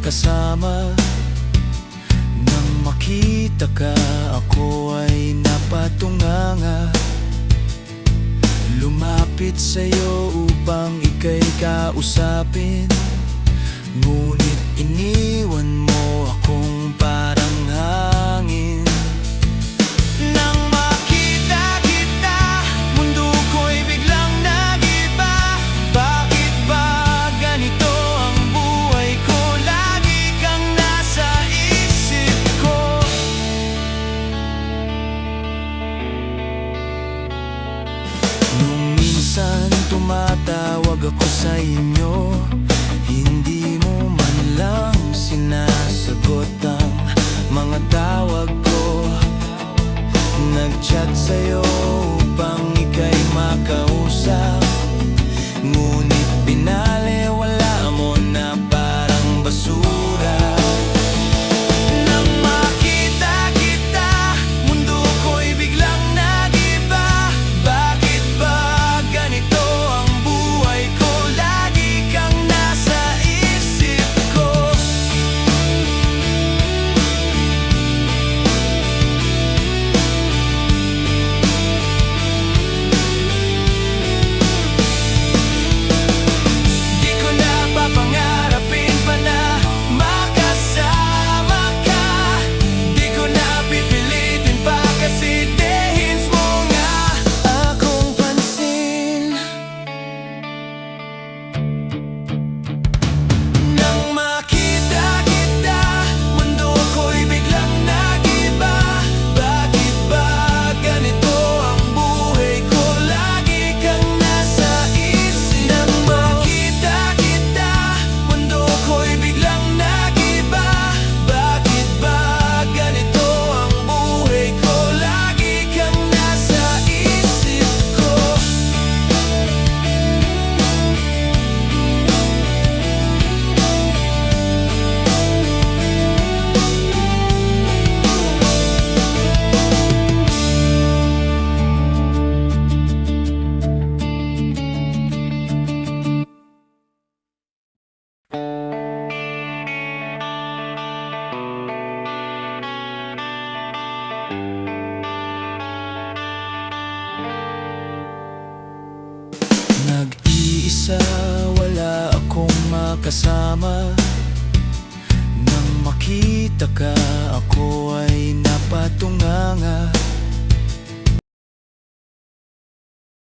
makasama. Nang makita ka, ako ay napatunganga. Lumapit sa'yo upang ika'y kausapin, ngunit iniwan mo akong parang hangin. Nang makita kita, mundo ko'y biglang nag-iba. Bakit ba ganito ang buhay ko? Lagi kang nasa isip ko. Nung minsan tumatawag ako sa inyo, hindi mo man lang sinasagot ang mga tawag ko. Nag-chat sa'yo upang ika'y makausap, ngunit binaliwala mo na parang basura. Nang makita kita, mundo ko'y biglang nag-iba. Bakit ba ganito ang buhay ko? Lagi kang nasa isip ko. Di ko na papangarapin pa na makasama ka. Di ko na pipilitin pa kasi dehins mo nga akong pansin. Nang makita kita, mundo ko'y biglang nag-iba. Bakit ba ganito ang buhay ko? Lagi kang nasa isip. Nang makita kita, mundo ko'y biglang nag-iba. Bakit ba ganito ang buhay ko? Lagi kang nasa isip ko. Nag-iisa, wala akong makasama. Nang makita ka, ako ay